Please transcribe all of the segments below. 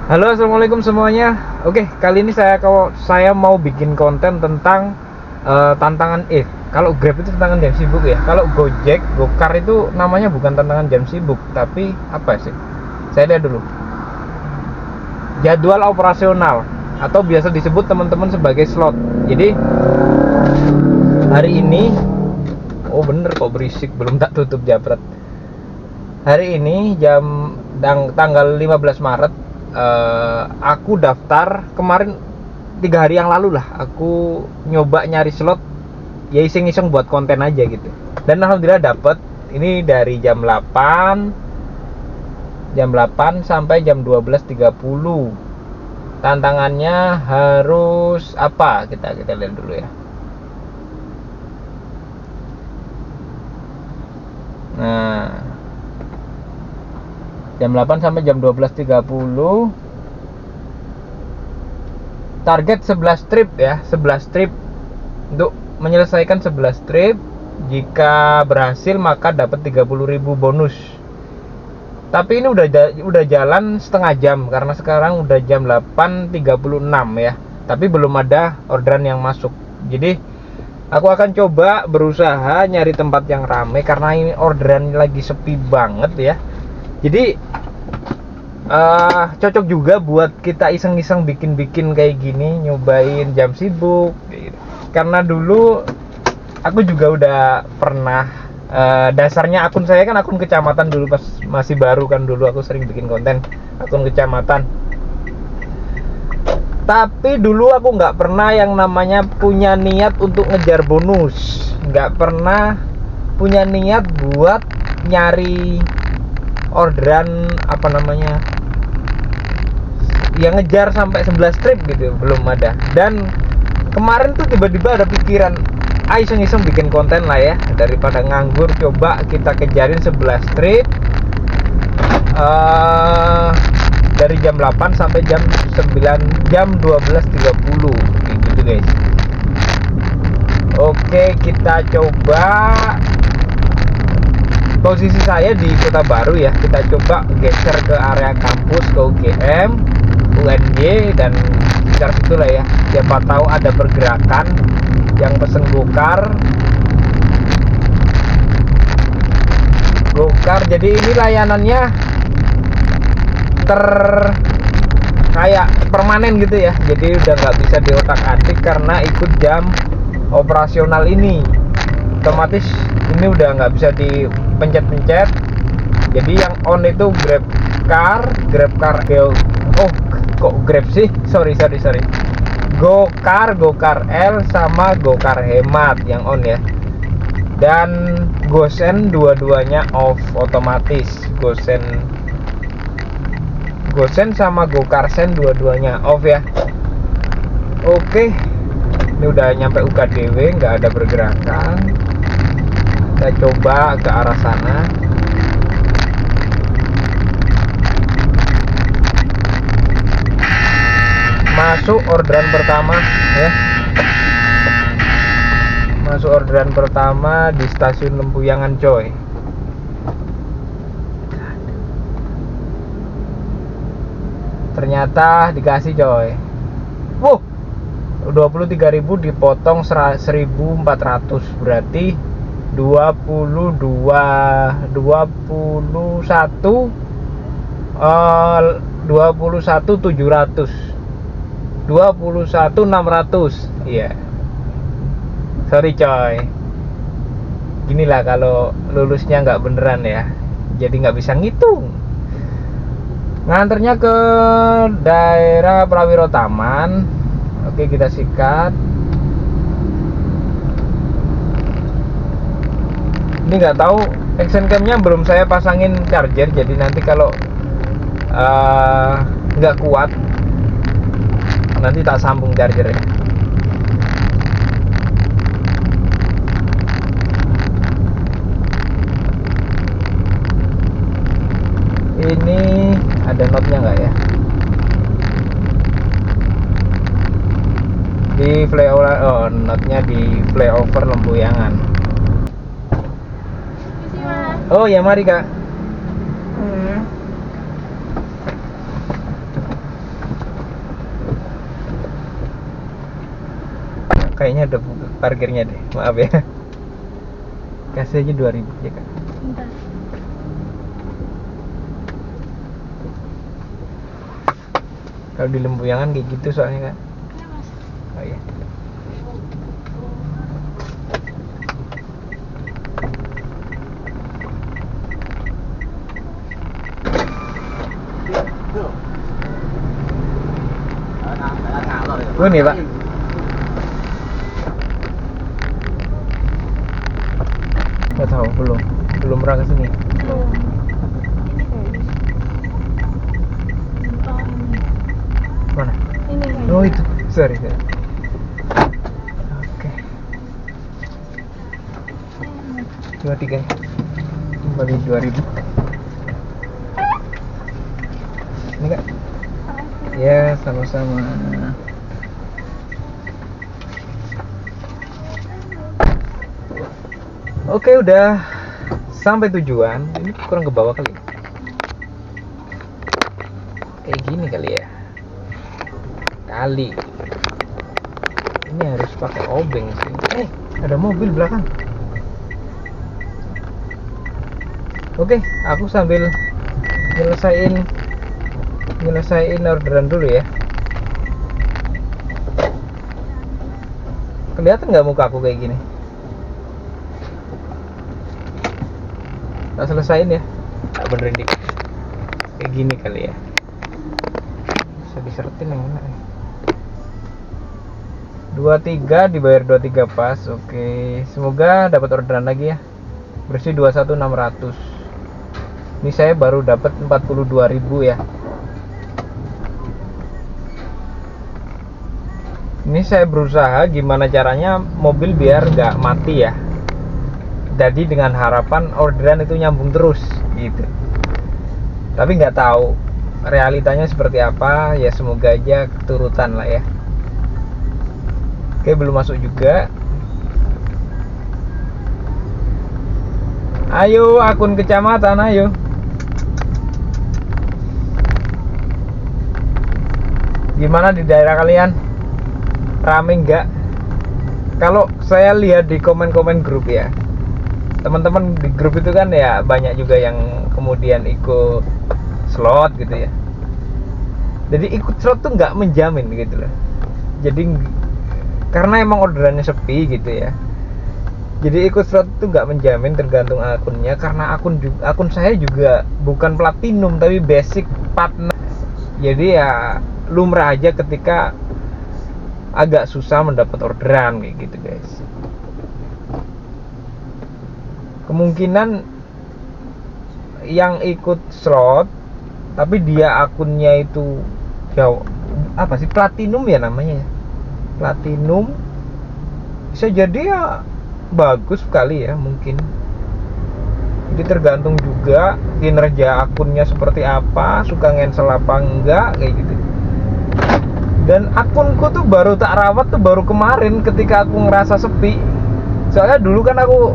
Halo, assalamualaikum semuanya. Oke, kali ini saya mau bikin konten tentang tantangan kalau Grab itu tantangan jam sibuk ya. Kalau Gojek, Gokar itu namanya bukan tantangan jam sibuk, tapi apa sih? Saya lihat dulu. Jadwal operasional atau biasa disebut teman-teman sebagai slot. Jadi hari ini, oh bener kok berisik, belum tak tutup japret. Hari ini tanggal 15 Maret aku daftar kemarin 3 hari yang lalu lah. Aku nyoba nyari slot ya iseng-iseng buat konten aja gitu, dan alhamdulillah dapet. Ini dari jam 8 sampai jam 12.30. Tantangannya harus apa, kita lihat dulu ya. Nah, jam 8 sampai jam 12.30. Target 11 trip ya, 11 trip. Untuk menyelesaikan 11 trip, jika berhasil maka dapat 30.000 bonus. Tapi ini udah jalan setengah jam karena sekarang udah jam 8.36 ya. Tapi belum ada orderan yang masuk. Jadi aku akan coba berusaha nyari tempat yang ramai karena ini orderan lagi sepi banget ya. Jadi cocok juga buat kita iseng-iseng bikin kayak gini, nyobain jam sibuk gitu. Karena dulu aku juga udah pernah, dasarnya akun saya kan akun kecamatan dulu pas masih baru kan, dulu aku sering bikin konten akun kecamatan. Tapi dulu aku nggak pernah yang namanya punya niat untuk ngejar bonus, nggak pernah punya niat buat nyari orderan apa namanya yang ngejar sampai 11 trip gitu, belum ada. Dan kemarin tuh tiba-tiba ada pikiran, iseng-iseng bikin konten lah ya, daripada nganggur, coba kita kejarin 11 trip dari jam 8 sampai jam 12.30 gitu guys. Oke, kita coba. Posisi saya di Kota Baru ya, kita coba geser ke area kampus, ke UGM, UNY, dan sekitar situ lah ya. Siapa tahu ada pergerakan yang pesen Gokar. Jadi ini layanannya kayak permanen gitu ya. Jadi udah nggak bisa diotak-atik karena ikut jam operasional ini. Otomatis ini udah nggak bisa dipencet-pencet. Jadi yang on itu Grab Car, kok Grab sih? Sorry. Gokar L sama Gokar Hemat yang on ya. Dan Gosen dua-duanya off otomatis. Gosen sama Gokar Sen dua-duanya off ya. Oke. Ini udah nyampe UKDW, nggak ada pergerakan. Kita coba ke arah sana. Masuk orderan pertama ya. Masuk orderan pertama di stasiun Lempuyangan coy. Ternyata dikasih coy. 23.000 dipotong 1.400, berarti 21.600. Iya. Sorry coy. Ginilah kalau lulusnya nggak beneran ya. Jadi nggak bisa ngitung. Nganternya ke daerah Prawiro Taman. Oke, kita sikat. Ini nggak tahu, action camnya belum saya pasangin charger, jadi nanti kalau nggak kuat nanti tak sambung chargernya. Ini ada notnya nggak ya? Di flyover, notnya di flyover Lempuyangan. Oh ya, mari kak. kayaknya ada parkirnya deh, maaf ya. Kasih aja 2.000 ya kan. Bentar. Kalau di Lempuyangan kayak gitu soalnya kan. Ini Mas. Oh iya. Ini Pak. Nggak tahu, belum pernah kesini. Belum. Ini kayaknya. Bentar ini. Mana? Ini kayaknya. Oh itu, sorry. Oke, 23 bagi 2.000. Ini Kak? Ya, sama-sama. Oke, udah sampai tujuan. Ini kurang ke bawah kali. Kayak gini kali ya. Kali. Ini harus pakai obeng sih. Ada mobil belakang. Oke, aku sambil nyelesain orderan dulu ya. Kelihatan nggak muka aku kayak gini? Tak selesain ya, tak benerin dikit. Kayak gini kali ya. Bisa diseretin yang mana ya? 23 dibayar 23 pas. Oke, semoga dapat orderan lagi ya. Bersih 21.600. Ini saya baru dapat 42.000 ya. Ini saya berusaha gimana caranya mobil biar nggak mati ya. Jadi dengan harapan orderan itu nyambung terus gitu. Tapi nggak tahu realitanya seperti apa. Ya semoga aja keturutan lah ya. Oke, belum masuk juga. Ayo akun kecamatan, ayo. Gimana di daerah kalian? Rame nggak? Kalau saya lihat di komen-komen grup ya, teman-teman di grup itu kan ya banyak juga yang kemudian ikut slot gitu ya. Jadi ikut slot tuh nggak menjamin gitu loh. Jadi karena emang orderannya sepi gitu ya. Jadi ikut slot itu nggak menjamin, tergantung akunnya. Karena akun saya juga bukan platinum tapi basic partner. Jadi ya lumrah aja ketika agak susah mendapat orderan kayak gitu guys. Kemungkinan yang ikut slot tapi dia akunnya itu jauh apa sih, platinum ya namanya ya, platinum, bisa jadi ya bagus sekali ya mungkin. Jadi tergantung juga kinerja akunnya seperti apa, suka ngensel apa enggak kayak gitu. Dan akunku tuh baru tak rawat tuh baru kemarin ketika aku ngerasa sepi. Soalnya dulu kan aku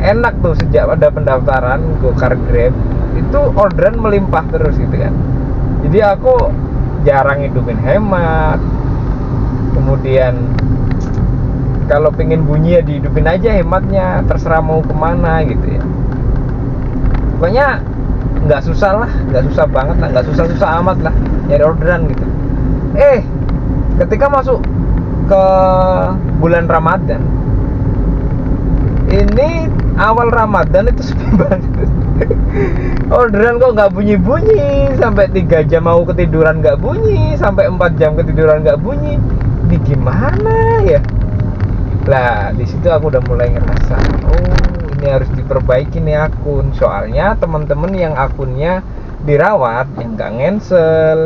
enak tuh sejak ada pendaftaran Gokar Grab itu orderan melimpah terus gitu kan. Jadi aku jarang hidupin hemat. Kemudian kalau pengen bunyi ya dihidupin aja hematnya, terserah mau kemana gitu ya. Pokoknya nggak susah lah, nggak susah banget lah, nggak susah-susah amat lah nyari orderan gitu. Ketika masuk ke bulan Ramadan, ini awal Ramadan itu sepi banget. Orderan kok nggak bunyi-bunyi, sampai 3 jam mau ketiduran nggak bunyi, sampai 4 jam ketiduran nggak bunyi. Ini gimana ya? Lah di situ aku udah mulai ngerasa, ini harus diperbaiki nih akun. Soalnya teman-teman yang akunnya dirawat, yang nggak ngensel,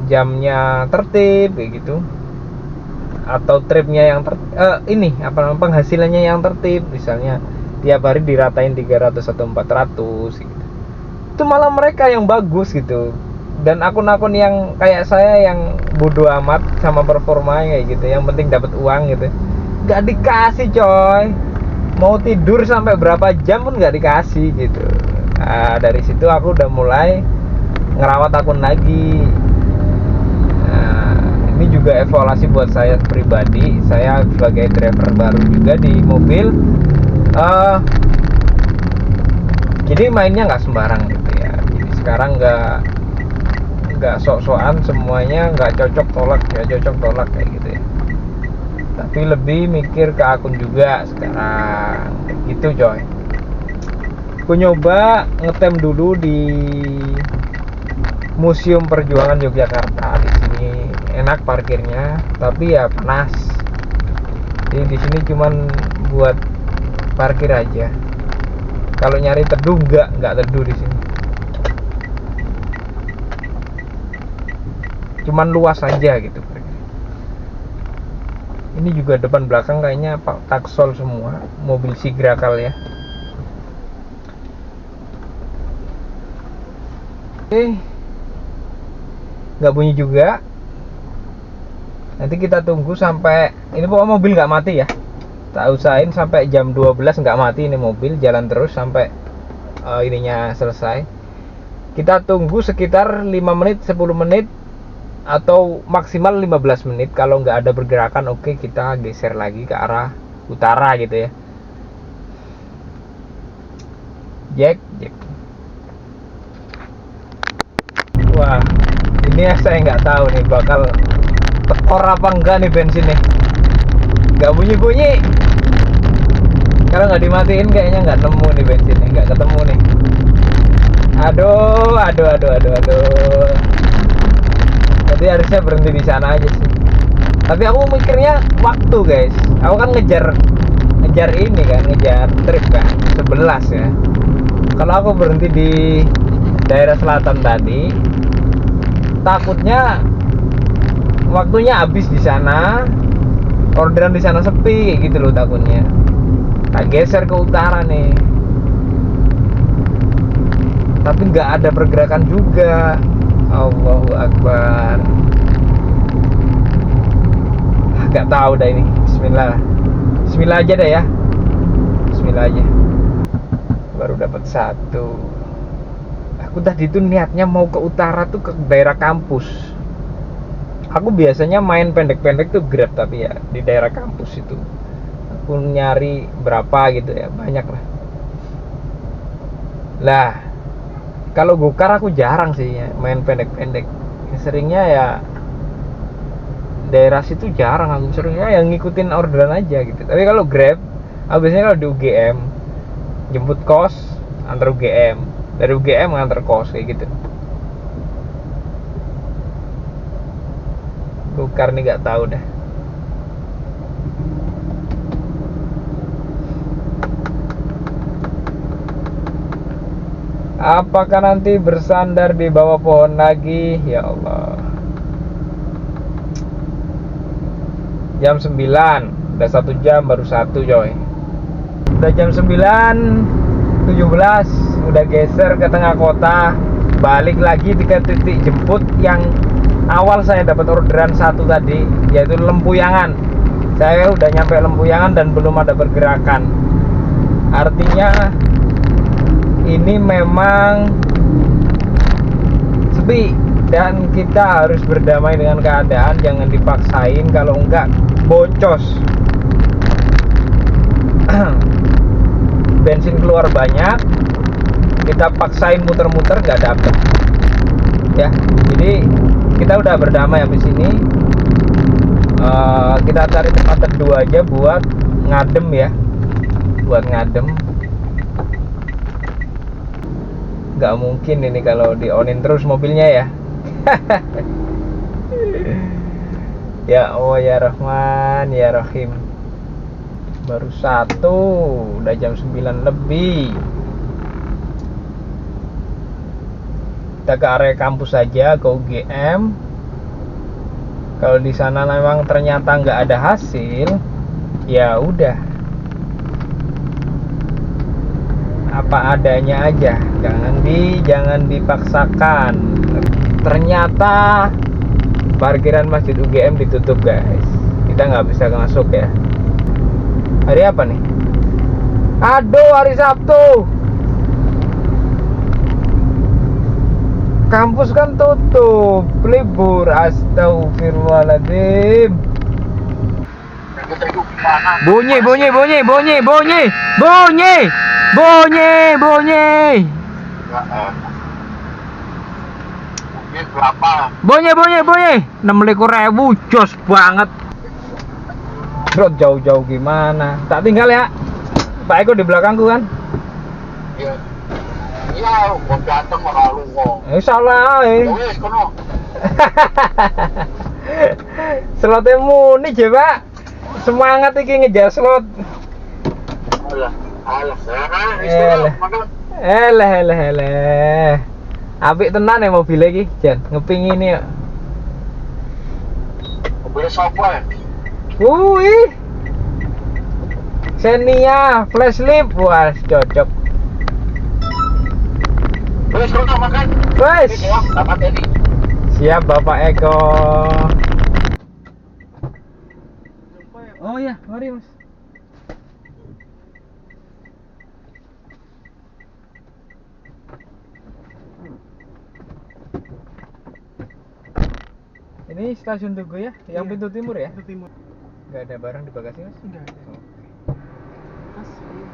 jamnya tertib kayak gitu, atau tripnya yang penghasilannya yang tertib, misalnya tiap hari diratain 300 atau 400 gitu. Itu malah mereka yang bagus gitu. Dan akun-akun yang kayak saya yang bodoh amat sama performa kayak gitu, yang penting dapat uang gitu, nggak dikasih coy. Mau tidur sampai berapa jam pun nggak dikasih gitu. Nah, dari situ aku udah mulai ngerawat akun lagi. Nah, ini ini juga evaluasi buat saya pribadi. Saya sebagai driver baru juga di mobil, jadi mainnya nggak sembarang gitu ya. Jadi sekarang nggak sok-sokan semuanya, nggak cocok tolak kayak gitu ya, tapi lebih mikir ke akun juga sekarang gitu coy. Aku nyoba ngetem dulu di Museum Perjuangan Yogyakarta. Di sini enak parkirnya, tapi ya panas. Jadi di sini cuman buat parkir aja. Kalau nyari teduh nggak teduh di sini. Cuman luas aja gitu. Ini juga depan belakang kayaknya Pak taksol semua, mobil Sigrakal ya. Oke, nggak bunyi juga. Nanti kita tunggu sampai ini pokoknya mobil nggak mati ya. Tak usahain sampai jam 12 nggak mati ini mobil, jalan terus sampai ininya selesai. Kita tunggu sekitar 5 menit, 10 menit atau maksimal 15 menit. Kalau nggak ada pergerakan, oke, kita geser lagi ke arah utara gitu ya. Jack. Wah, ini saya nggak tahu nih bakal tekor apa enggak nih bensin nih. Nggak bunyi. Kalau nggak dimatiin kayaknya nggak nemu nih bensin nih, nggak ketemu nih. Aduh. Jadi harusnya berhenti di sana aja sih. Tapi aku mikirnya waktu guys. Aku kan ngejar ini kan, ngejar trip kan 11 ya. Kalau aku berhenti di daerah selatan tadi, takutnya waktunya habis di sana, orderan di sana sepi gitu loh takutnya. Tak geser ke utara nih, tapi nggak ada pergerakan juga. Allahu Akbar. Nggak tahu dah ini. Bismillah aja dah ya. Bismillah aja. Baru dapat satu. Aku tadi tuh niatnya mau ke utara tuh ke daerah kampus. Aku biasanya main pendek-pendek tuh Grab, tapi ya di daerah kampus itu aku nyari berapa gitu ya, banyak lah. Kalau Gokar aku jarang sih ya, main pendek-pendek. Seringnya ya daerah situ jarang, aku seringnya yang ngikutin orderan aja gitu. Tapi kalau Grab, aku biasanya kalau di UGM jemput kos, antar UGM, dari UGM ngantar kos kayak gitu. Gokar nih nggak tahu dah. Apakah nanti bersandar di bawah pohon lagi? Ya Allah. Jam 9, udah 1 jam baru 1 coy. Udah jam 9:17, udah geser ke tengah kota, balik lagi ke titik jemput yang awal saya dapat orderan 1 tadi, yaitu Lempuyangan. Saya udah nyampe Lempuyangan dan belum ada pergerakan. Artinya ini memang sepi dan kita harus berdamai dengan keadaan, jangan dipaksain, kalau enggak boncos. Bensin keluar banyak, kita paksain muter-muter nggak dapet ya. Jadi kita udah berdamai habis ini. Kita cari tempat teduh aja buat ngadem ya, buat ngadem. Nggak mungkin ini kalau di-onin terus mobilnya ya. Ya Allah ya Rahman ya Rahim. Baru 1, udah jam 9 lebih. Kita ke area kampus saja, ke UGM. Kalau di sana memang ternyata nggak ada hasil, ya udah, apa adanya aja, jangan dipaksakan. Ternyata parkiran Masjid UGM ditutup guys, kita nggak bisa masuk ya. Hari apa nih? Aduh, hari Sabtu. kampus kan tutup, libur. Astagfirullahaladzim. Bunyi. Bunyi. 26.000 jos banget. Bro, jauh-jauh gimana? Tak tinggal ya. Pak Eko di belakangku kan? Iya. Iya, mau dateng malah lu kok. Salah Ya wis kono. Slotnya muni ya Pak. Semangat iki ngejar slot. Alah, istirahat makan. Eleh. Apik tenan ya mobil iki, Jan. Ngeping ini ya. Mobil sapa ya? Wih. Xenia flashlift, wah cocok. Wis kono makan. Wes. Ini ya, dapat ini. Siap Bapak Eko. Oh ya, mari Mas. Ini stasiun Tugu ya, yang pintu timur ya? Pintu timur. Nggak ada barang di bagasi Mas? Enggak ada. Oke. Mas, ayo.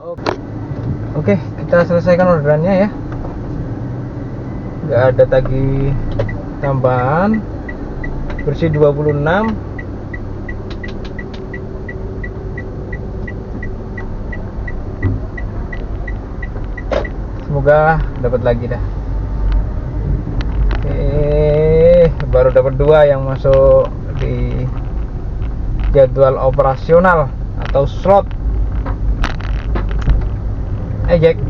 Oke. Oke, kita selesaikan orderannya ya. Nggak ada tagih tambahan. Bersih 26. Semoga dapat lagi dah. Baru dapat 2 yang masuk di jadwal operasional atau slot. Jack.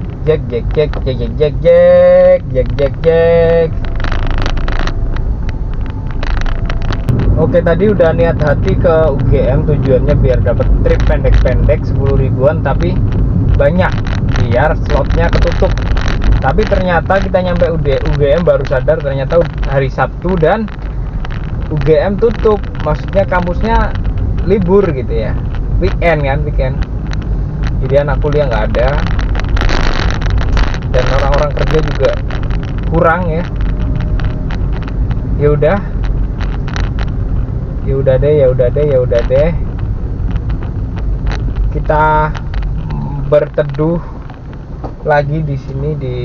Oke, tadi udah niat hati ke UGM, tujuannya biar dapat trip pendek-pendek 10 ribuan, tapi banyak biar slotnya ketutup. Tapi ternyata kita nyampe UGM baru sadar ternyata hari Sabtu dan UGM tutup. Maksudnya kampusnya libur gitu ya. Weekend. Jadi anak kuliah nggak ada. Dan orang-orang kerja juga kurang ya. Ya udah deh. Kita berteduh lagi di sini di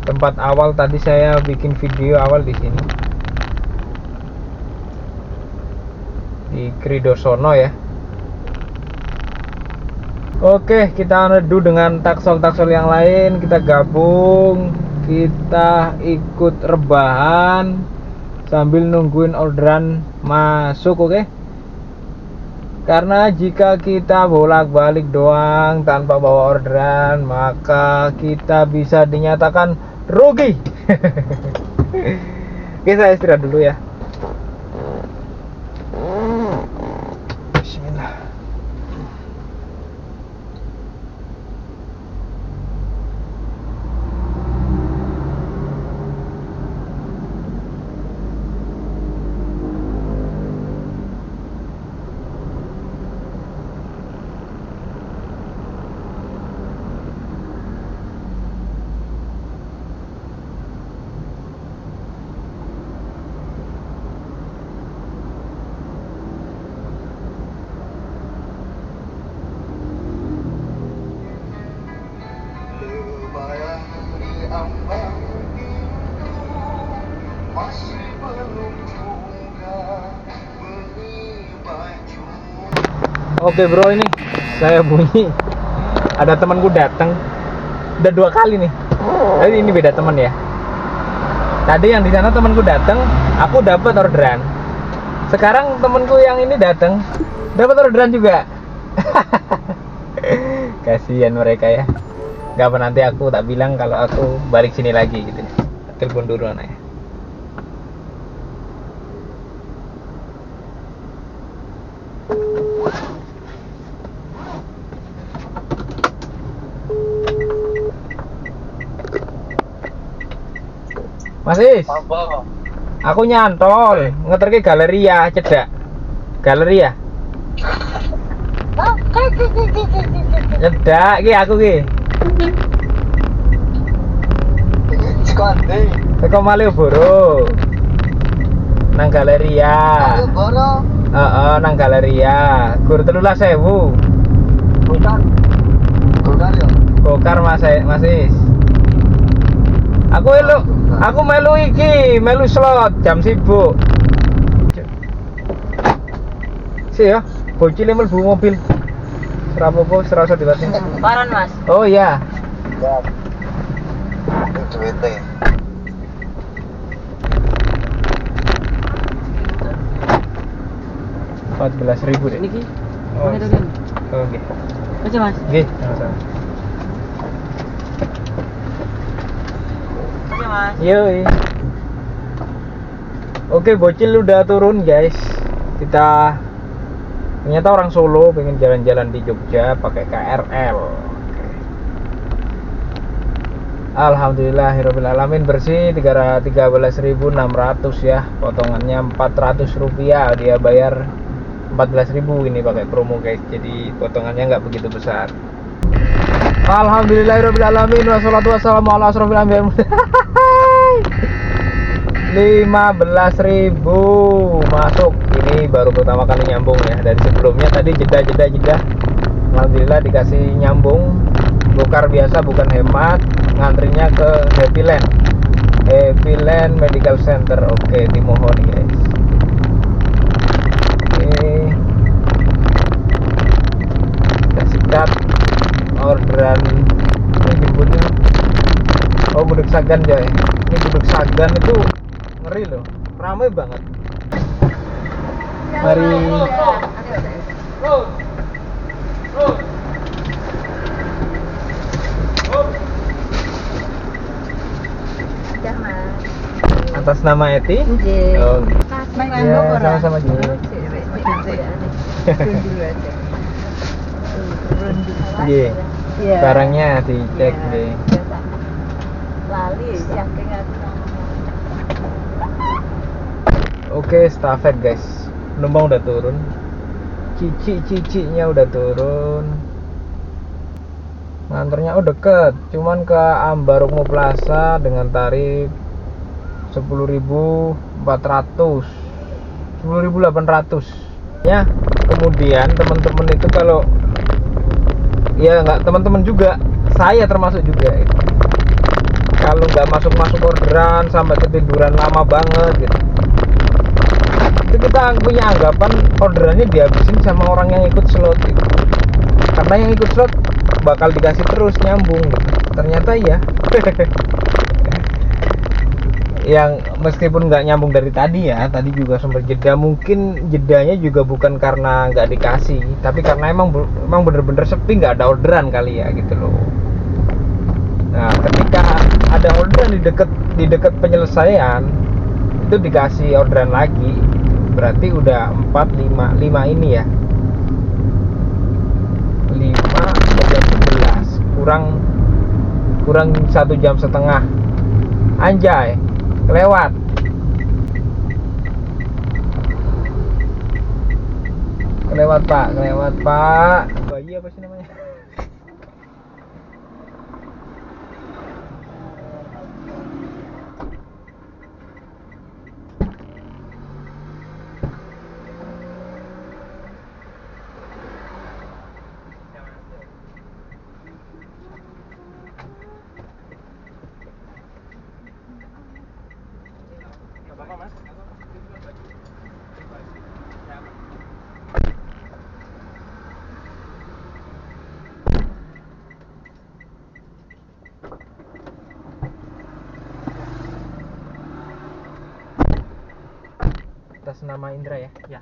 tempat awal tadi saya bikin video awal di sini. Di Kridosono ya. Oke, kita neduh dengan taksol-taksol yang lain, kita gabung, kita ikut rebahan sambil nungguin orderan masuk, oke? Karena jika kita bolak-balik doang tanpa bawa orderan, maka kita bisa dinyatakan rugi. Oke, saya istirahat dulu ya. Bismillah. Lebayang di ambang pintu, masih belum juga beli baju. Oke bro, ini saya bunyi ada temanku datang. Udah 2 kali nih. Jadi ini beda teman ya. Tadi yang di sana temanku datang, aku dapat orderan. Sekarang temanku yang ini datang, dapat orderan juga. Kasihan mereka ya. Gak apa, nanti aku tak bilang kalau aku balik sini lagi gitu. Telepon dulu anaknya. Mas Is, Apa? aku nyantol ngeterke Galeria cedak. Galeria. Cedak ki aku ki. Sekondi. Teko Malioboro. Nang Galeria. Boro. Heeh, nang Galeria. Gur 13.000. Bukan. Bukan ya. Bokar Mas Is. Aku melu iki, melu slot jam sibuk. Si ya, bocil mlebu mobil. Serapopo, serasa dilatih. Paran Mas. Oh iya. Ya. Itu duitnya. Rp14.000 deh. Niki. Oh, Mana tadi? oh, oke. Aja Mas. Oke, sama-sama. Aja Mas. Yoi. Oke, bocil udah turun guys. Kita ternyata orang Solo pengen jalan-jalan di Jogja pakai KRL. Alhamdulillahirobbilalamin, bersih 13.600 ya, potongannya Rp400, dia bayar 14.000 ini pakai promo guys, jadi potongannya nggak begitu besar. Alhamdulillahirobbilalamin, wassalatu wassalamu ala asrofil anbiya. 15.000 masuk, ini baru pertama kali nyambung ya, dari sebelumnya tadi jeda. Alhamdulillah dikasih nyambung, bokar biasa bukan hemat, ngantrinya ke Happy Land Medical Center. Oke, dimohon guys. Oke, kita sikat orderan ini jemputnya. Oh, Gudeg Sagan coy, ini Gudeg Sagan itu ngeri loh, ramai banget. Mari. Dah Mas. Atas nama Eti. Nggih. Oh, Main ya, sama-sama juga. Iya. Iya. Barangnya dicek deh. Lali saking aku. Oke, stafet guys. Penumpang udah turun. Cici-cicinya udah turun. Nganternya deket, cuman ke Ambarukmo Plaza dengan tarif 10.400, 10.800 ya. Kemudian teman-teman itu kalau ya nggak, teman-teman juga, saya termasuk juga itu, kalau nggak masuk orderan sampai ketiduran lama banget gitu, itu kita punya anggapan orderannya dihabisin sama orang yang ikut slot gitu. Karena yang ikut slot bakal dikasih terus nyambung gitu. Ternyata ya yang meskipun nggak nyambung dari tadi ya, tadi juga sempat jeda, mungkin jedanya juga bukan karena nggak dikasih, tapi karena emang bener-bener sepi, nggak ada orderan kali ya gitu loh. Nah, ketika ada orderan di dekat penyelesaian itu dikasih orderan lagi, berarti udah 5 ini ya, 5 kurang 1,5 jam. Anjay, kelewat pak. Bayi apa sih namanya? Atas nama Indra ya? Ya.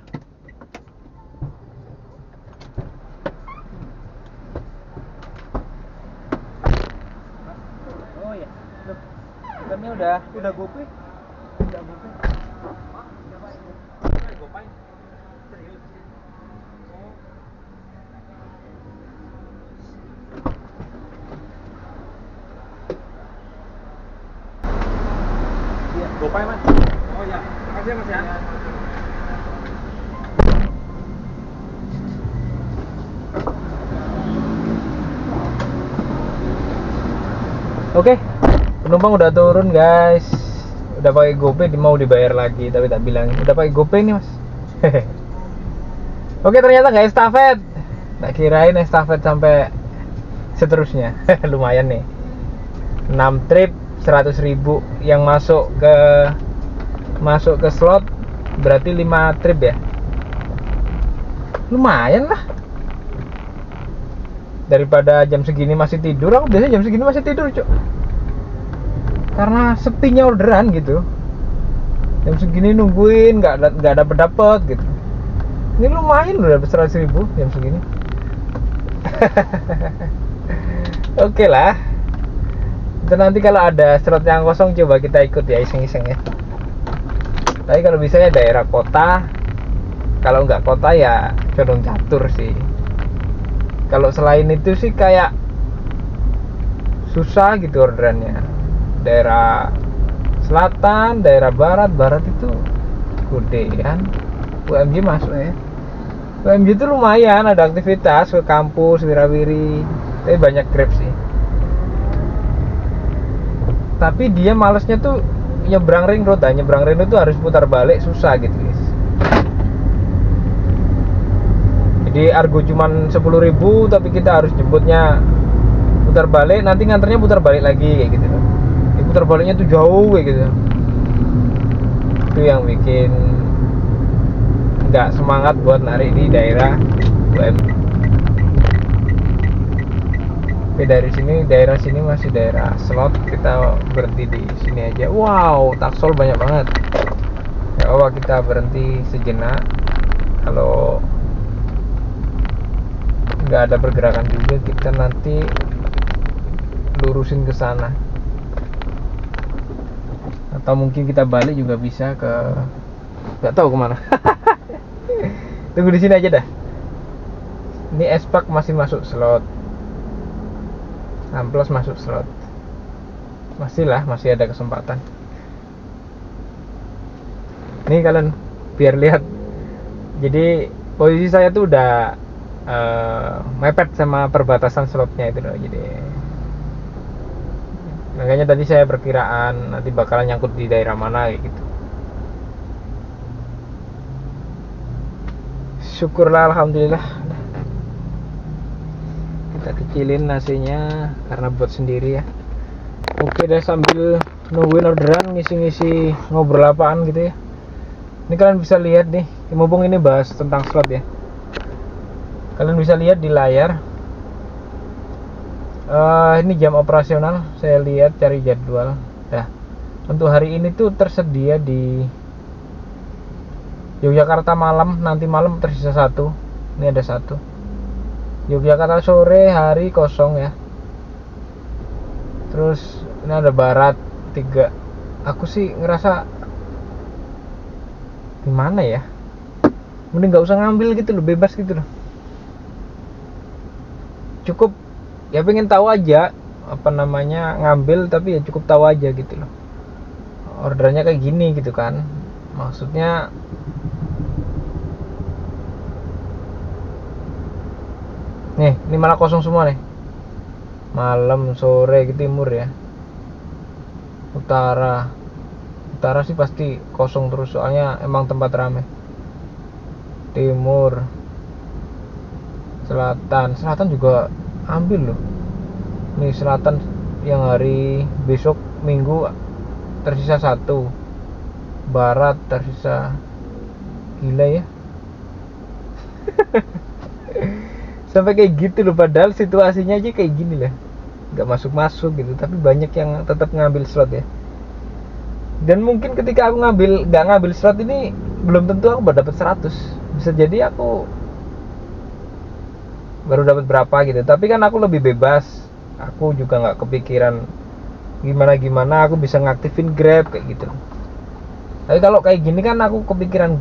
Oh ya. Loh, bukannya udah GoPay? Udah GoPay. GoPay. Serius. Oh. Iya. Gopay mas. Oh ya, makasih mas ya. Oke, penumpang udah turun guys. Udah pakai GoPay, mau dibayar lagi tapi tak bilang udah pakai GoPay nih mas. Oke, ternyata nggak estafet. Tak kirain estafet sampai seterusnya. Lumayan nih. 6 trip 100.000 yang masuk ke slot berarti 5 trip ya. Lumayan lah. Daripada jam segini masih tidur, aku biasanya jam segini masih tidur cok, karena sepinya orderan gitu. Jam segini nungguin nggak dapet gitu. Ini lumayan udah dapet 100.000 jam segini. Oke lah, itu nanti kalau ada slot yang kosong coba kita ikut ya, iseng-iseng ya. Tapi kalau bisa ya daerah kota, kalau nggak kota ya condong catur sih. Kalau selain itu sih kayak susah gitu orderannya. Daerah selatan, daerah barat itu gedean. UMJ masuk ya. UMJ itu lumayan, ada aktivitas ke kampus, wirawiri. Tapi banyak Grab sih. Tapi dia malesnya tuh nyebrang ring road. Nyebrang ring road tuh harus putar balik, susah gitu guys. Jadi argo cuman 10.000 tapi kita harus jemputnya putar balik, nanti nganternya putar balik lagi kayak gitu. Putar baliknya tuh jauh kayak gitu. Itu yang bikin nggak semangat buat narik di daerah UM. Oke, dari sini daerah sini masih daerah slot, kita berhenti di sini aja. Wow, taksol banyak banget. Ya Allah, kita berhenti sejenak. Kalau nggak ada pergerakan juga, kita nanti lurusin ke sana, atau mungkin kita balik juga bisa ke, nggak tahu kemana. Tunggu di sini aja dah. Ini Espak masih masuk slot, Amplos masuk slot, masih ada kesempatan. Nih kalian biar lihat, jadi posisi saya tuh udah mepet sama perbatasan slotnya itu loh. Jadi makanya tadi saya perkiraan nanti bakalan nyangkut di daerah mana gitu. Syukurlah, alhamdulillah. Kita kecilin nasinya karena buat sendiri ya. Oke deh, sambil nungguin orderan, ngisi-ngisi ngobrol apaan gitu ya. Ini kalian bisa lihat nih, mumpung ini bahas tentang slot ya. Kalian bisa lihat di layar. Ini jam operasional. Saya lihat cari jadwal. Nah, untuk hari ini tuh tersedia di Yogyakarta malam. Nanti malam tersisa 1. Ini ada 1. Yogyakarta sore hari kosong ya. Terus ini ada barat 3. Aku sih ngerasa gimana ya, mending nggak usah ngambil gitu loh, bebas gitu loh. Cukup ya pengen tahu aja apa namanya, ngambil tapi ya cukup tahu aja gitu loh, orderannya kayak gini gitu kan. Maksudnya nih, ini malah kosong semua nih. Malam, sore, ke timur ya. Utara sih pasti kosong terus, soalnya emang tempat rame. Timur, selatan juga ambil loh. Nih selatan yang hari besok Minggu tersisa 1. Barat tersisa, gila ya. Sampai kayak gitu loh, padahal situasinya aja kayak gini lah, nggak masuk gitu, tapi banyak yang tetap ngambil slot ya. Dan mungkin ketika aku nggak ngambil slot ini, belum tentu aku baru dapat 100. Bisa jadi aku baru dapat berapa gitu. Tapi kan aku lebih bebas. Aku juga nggak kepikiran gimana aku bisa ngaktifin Grab kayak gitu. Tapi kalau kayak gini kan aku kepikiran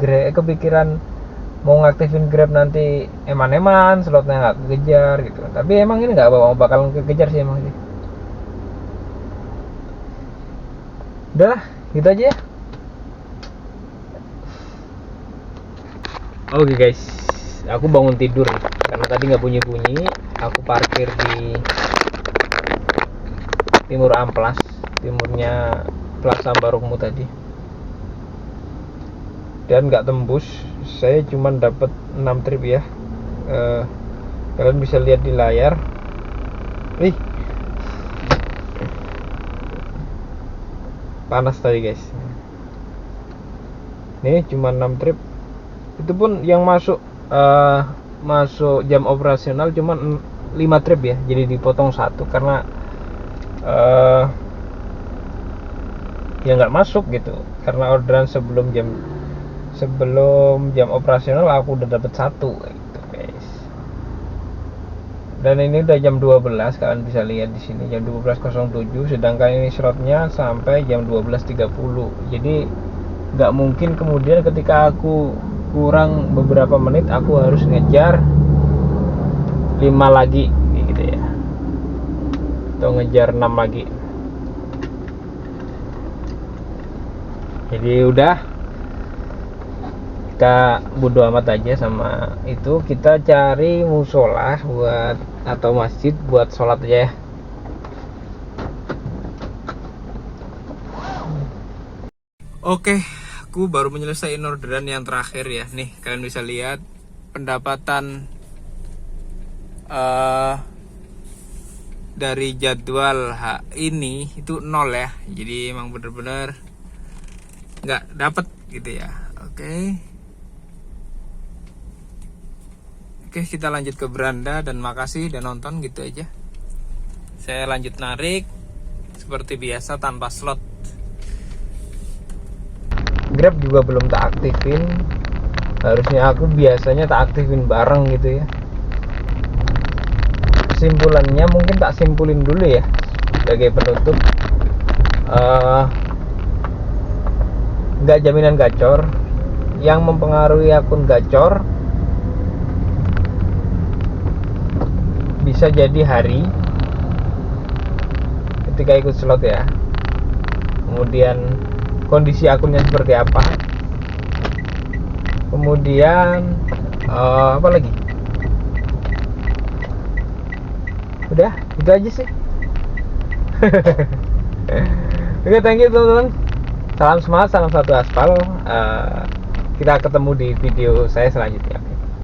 mau ngaktifin Grab nanti eman-eman, slotnya nggak kekejar gitu. Tapi emang ini nggak bakalan kekejar sih emang sih. Udah, Gitu aja ya. Oke guys, aku bangun tidur karena tadi nggak bunyi-bunyi. Aku parkir di Timur Amplas, timurnya Plaza Ambarukmu tadi, dan nggak tembus. Saya cuma dapat 6 trip ya. Kalian bisa lihat di layar. Wih, panas tadi guys. Nih cuma 6 trip. Itu pun yang masuk jam operasional cuma 5 trip ya. Jadi dipotong 1 karena ya nggak masuk gitu. Karena orderan sebelum jam operasional aku udah dapat 1 gitu guys. Dan ini udah jam 12, kalian bisa lihat di sini jam 12.07, sedangkan ini slotnya sampai jam 12.30. Jadi nggak mungkin kemudian ketika aku kurang beberapa menit aku harus ngejar 5 lagi gitu ya, atau ngejar 6 lagi. Jadi udah, kita bodo amat aja sama itu. Kita cari musola atau masjid buat sholat aja ya. Oke, aku baru menyelesaikan orderan yang terakhir ya. Nih kalian bisa lihat pendapatan dari jadwal ini itu 0 ya. Jadi emang bener-bener nggak dapet gitu ya. Oke, kita lanjut ke beranda dan makasih udah nonton, gitu aja. Saya lanjut narik seperti biasa tanpa slot. Grab juga belum tak aktifin. Harusnya aku biasanya tak aktifin bareng gitu ya. Kesimpulannya mungkin tak simpulin dulu ya sebagai penutup. Nggak jaminan gacor. Yang mempengaruhi akun gacor bisa jadi hari ketika ikut slot ya, kemudian kondisi akunnya seperti apa, kemudian apa lagi, udah itu aja sih. Oke, thank you teman-teman, salam semangat, salam satu aspal. Kita ketemu di video saya selanjutnya.